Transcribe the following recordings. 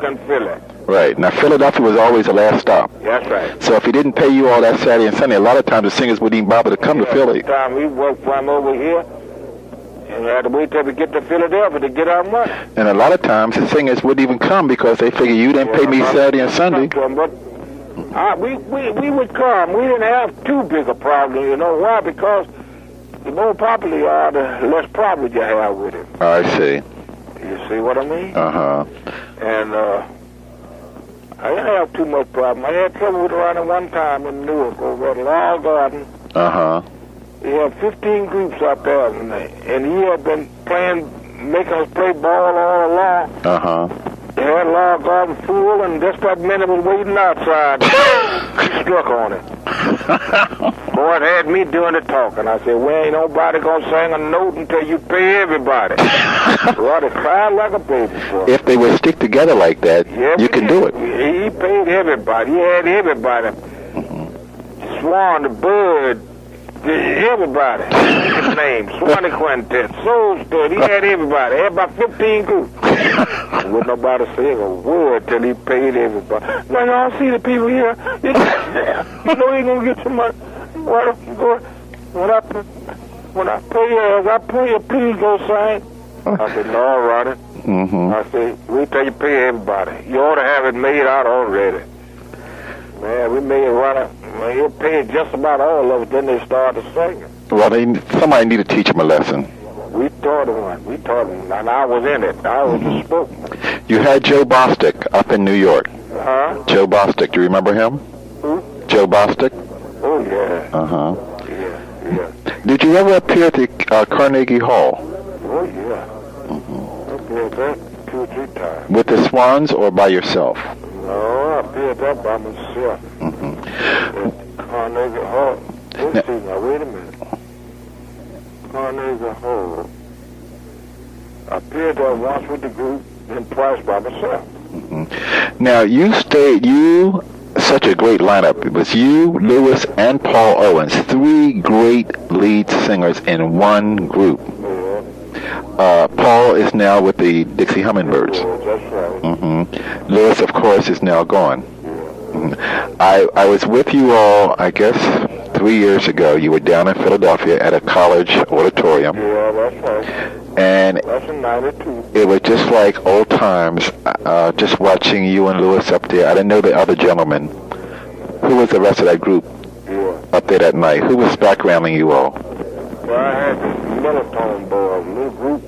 York and Philly. Right. Now, Philadelphia was always the last stop. That's right. So if he didn't pay you all that Saturday and Sunday, a lot of times the singers wouldn't even bother to come to Philly. Time we worked from over here, and we had to wait till we get to Philadelphia to get our money. And a lot of times the singers wouldn't even come because they figure you didn't pay me Saturday and Sunday. But we would come. We didn't have too big a problem. You know why? Because the more popular you are, the less problems you have with it. I see. You see what I mean? Uh-huh. And I didn't have too much problem. I had trouble with running one time in Newark over at Law Garden. Uh-huh. He had 15 groups up there, and he had been making us play ball all along. Uh-huh. He had Law Garden full, and just that minute was waiting outside. He struck on it. Boy, it had me doing the talking. I said, well, ain't nobody gonna sing a note until you pay everybody. Well, they cried like a baby. Boy. If they would stick together like that, you can do it. He paid everybody. He had everybody. Swan, the Bird, everybody. His name, Swanee Quintet, Soul Stud. He had everybody. He had about 15 groups. Wouldn't nobody say a word till he paid everybody. Now, y'all see the people here. You know he gonna get some money. When I pay you, as I pay you, please go sing. I said, no, Ronnie. Mm-hmm. I said, wait till you pay everybody. You ought to have it made out already. Man, we made it run. Man, he paid just about all of it. Then they started singing. Well, somebody need to teach him a lesson. We taught him one. We taught him, and I was in it. I was the spokesman. You had Joe Bostic up in New York. Huh? Joe Bostic. Do you remember him? Who? Joe Bostic. Oh, yeah. Uh-huh. Yeah. Did you ever appear at the Carnegie Hall? Oh, yeah. I appeared there 2 or 3 times. With the Swans or by yourself? No, I appeared there by myself. Mm-hmm. At Carnegie Hall. Let's see now, wait a minute. Carnegie Hall. I appeared there once with the group, then twice by myself. Mm-hmm. Now, such a great lineup. It was you, Lewis, and Paul Owens. 3 great lead singers in one group. Yeah. Paul is now with the Dixie Hummingbirds. Yeah, that's right. Mm-hmm. Lewis, of course, is now gone. Yeah. Mm-hmm. I was with you all, I guess, 3 years ago. You were down in Philadelphia at a college auditorium. Yeah, that's right. And that's in 92. It was just like old times, just watching you and Lewis up there. I didn't know the other gentlemen. Who was the rest of that group up there that night? Who was backgrounding you all? Well, I had the Millertone boys, a little group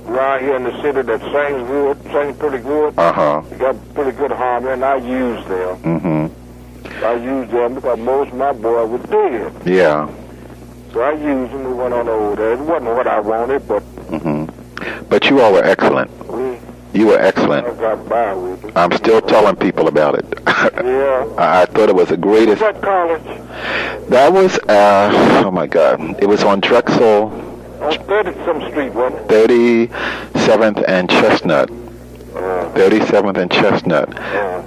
around here in the city that sings pretty good. Uh-huh. They got pretty good harmony, and I used them. Mm-hmm. I used them because most of my boys were dead. Yeah. So I used them. We went on over there. It wasn't what I wanted, but... Mm-hmm. But you all were excellent. You were excellent. I got by with it. I'm still telling people about it. Yeah. I thought it was the greatest. What college? That was, oh my God. It was on Drexel. On 30-some Street, wasn't it? 37th and Chestnut. 37th and Chestnut.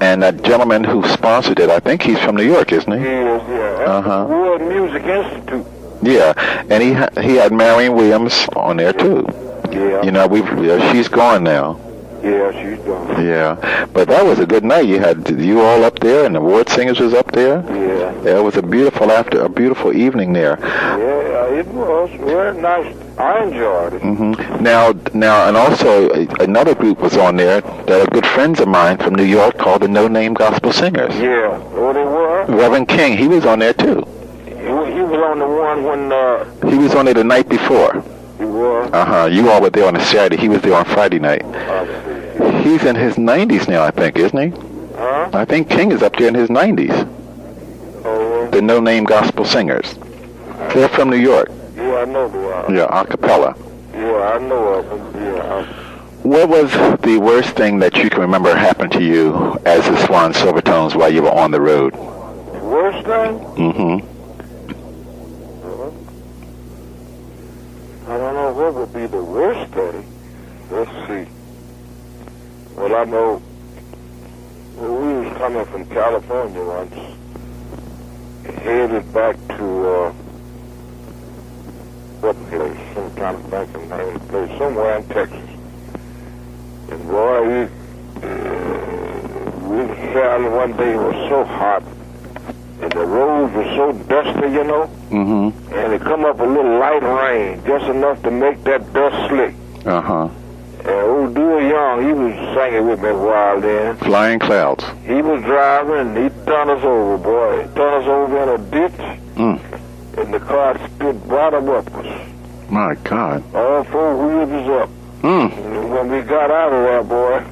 And that gentleman who sponsored it, I think he's from New York, isn't he? He is, yeah. Uh-huh. World Music Institute. Yeah, and he had Marion Williams on there too. Yeah. You know, she's gone now. Yeah, she's gone. Yeah, but that was a good night. You had you all up there, and the award singers was up there. Yeah. It was a beautiful evening there. Yeah, it was very nice. I enjoyed it. Mm-hmm. Now, and also another group was on there that are good friends of mine from New York called the No Name Gospel Singers. Yeah. Oh, they were? Reverend King, he was on there too. He was on the one when... He was on there the night before. He was? Uh-huh. You all were there on a Saturday. He was there on Friday night. He's in his 90s now, I think, isn't he? Huh? I think King is up there in his 90s. Oh, yeah. The No Name Gospel Singers. They're from New York. Yeah, I know they are. Yeah, a cappella. Yeah, I know of them. Yeah. What was the worst thing that you can remember happened to you as the Swan Silvertones while you were on the road? The worst thing? Mm-hmm. I don't know what would be the worst thing. Let's see. Well, I know we was coming from California once, headed back to what place? Some kind of back in the place, somewhere in Texas. And boy, traveling one day. It was so hot. And the roads were so dusty, you know. Mm-hmm. And it come up a little light rain, just enough to make that dust slick. Uh-huh. And old Dewey Young, he was singing with me a while then. Flying Clouds. He was driving, and he turned us over, boy. He turned us over in a ditch, and the car stood bottom upwards. My God. All four wheels was up. And when we got out of there, boy,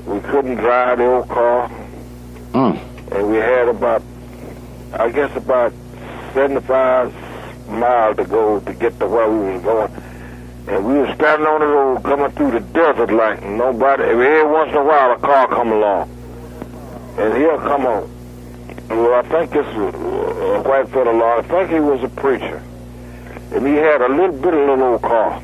we couldn't drive the old car. And we had about 75 miles to go to get to where we was going. And we were standing on the road coming through the desert like nobody. Every once in a while a car come along. And he'll come on. Well, I think it's a white fellow along. I think he was a preacher. And he had a little old car.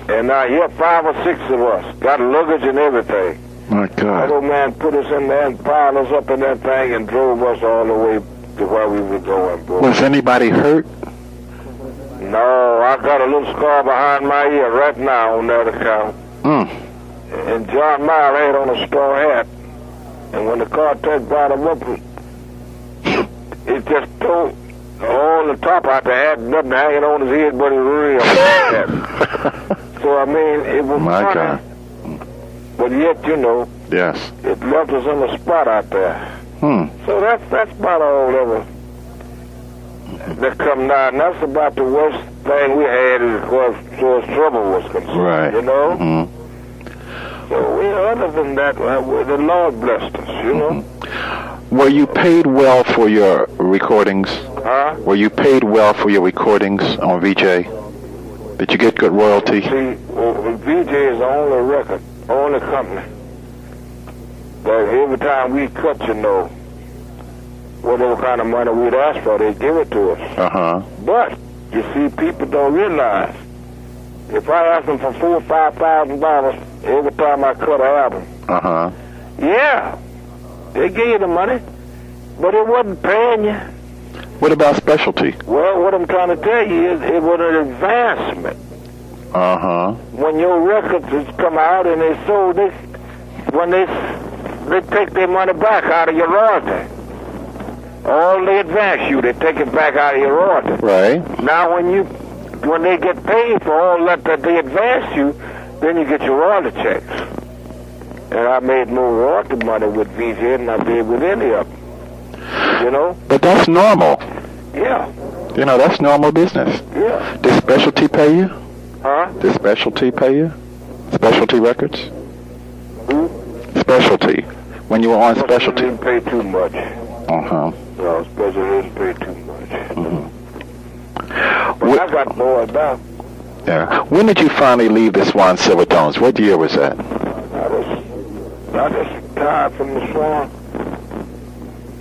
And now here 5 or 6 of us got luggage and everything. My God. That old man put us in there and piled us up in that thing and drove us all the way to where we were going, boy. Was anybody hurt? No, I got a little scar behind my ear right now on that account. And John Mile had on a straw hat. And when the car took bottom up, it just tore all the top out the hat, nothing hanging on his head but his real hat. So, I mean, it was my funny. God. But yet, you know, yes, it left us in a spot out there. So that's about all that come now. And that's about the worst thing we had as far as trouble was concerned, right. You know? So, other than that, the Lord blessed us, you know? Were you paid well for your recordings? Huh? Were you paid well for your recordings on VJ? Did you get good royalty? See, VJ is the only record, only company that every time we cut, you know, whatever kind of money we'd ask for, they'd give it to us. Uh-huh. But, you see, people don't realize, if I ask them for $4,000 or $5,000 every time I cut an album, yeah, they gave you the money, but it wasn't paying you. What about specialty? Well, what I'm trying to tell you is it was an advancement. When your records has come out and they sold this, when they take their money back out of your royalty. All they advance you, they take it back out of your royalty. Right. Now when they get paid for all that they advance you, then you get your royalty checks. And I made more royalty money with VJ than I did with any of them. You know? But that's normal. Yeah. You know, that's normal business. Yeah. Did specialty pay you? Huh? Did specialty pay you? Specialty records? Who? Specialty. When you were on specialty. Didn't pay too much. No, specialty didn't pay too much. But I got bored now. Yeah. When did you finally leave the Swan Silvertones? What year was that? I just retired from the Swan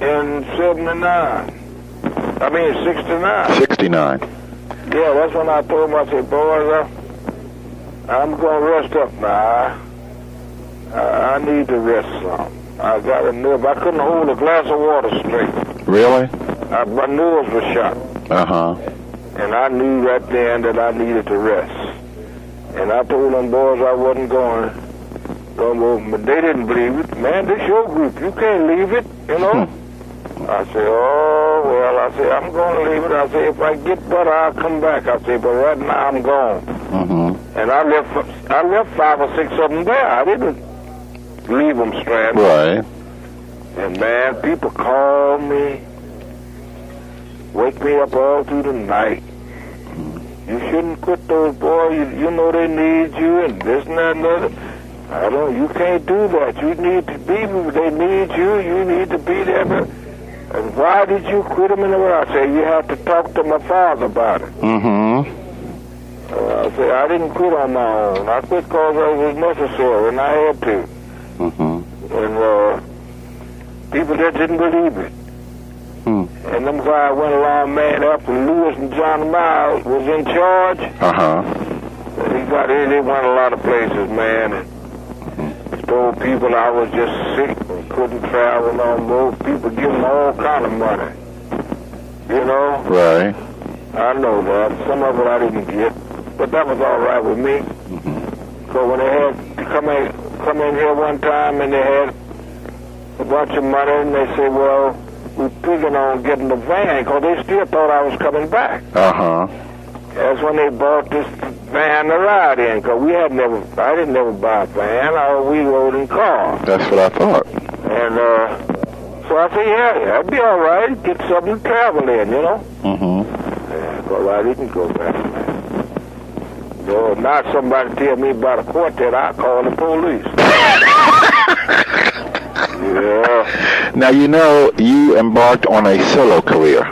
in 69. 69. Yeah, that's when I told him, I said, boys, I'm going to rest up now. I need to rest some. I got a nerve. I couldn't hold a glass of water straight. Really? My nerves were shot. And I knew right then that I needed to rest. And I told them boys I wasn't going. But they didn't believe it. Man, this your group. You can't leave it, you know? I said, oh, well, I said, I'm going to leave it. I said, if I get better, I'll come back. I said, but right now I'm gone. And I left 5 or 6 of them there. I didn't leave them stranded. Right. And, man, people call me, wake me up all through the night. You shouldn't quit those boys. You know they need you and this and that and that. You can't do that. You need to be, they need you. You need to be there. And why did you quit them in the world? I say, you have to talk to my father about it. I say, I didn't quit on my own. I quit because it was necessary, and I had to. And people that didn't believe it. And them guys went along, man, after Lewis and John Miles was in charge. They went a lot of places, man. And told people I was just sick and couldn't travel no more. People give them all kind of money. You know? Right. I know that. Some of it I didn't get. But that was all right with me. So when they had to come in here one time and they had a bunch of money, and they said, well, we're figuring on getting the van, because they still thought I was coming back. Uh-huh. That's when they bought this van to ride in, because I didn't never buy a van. We rode in cars. That's what I thought. And so I said, yeah, that'd be all right. Get something to travel in, you know? Mm-hmm. Yeah, because I didn't go back, man. No, not somebody tell me about a quartet, I call the police. Yeah. Now, you know, you embarked on a solo career.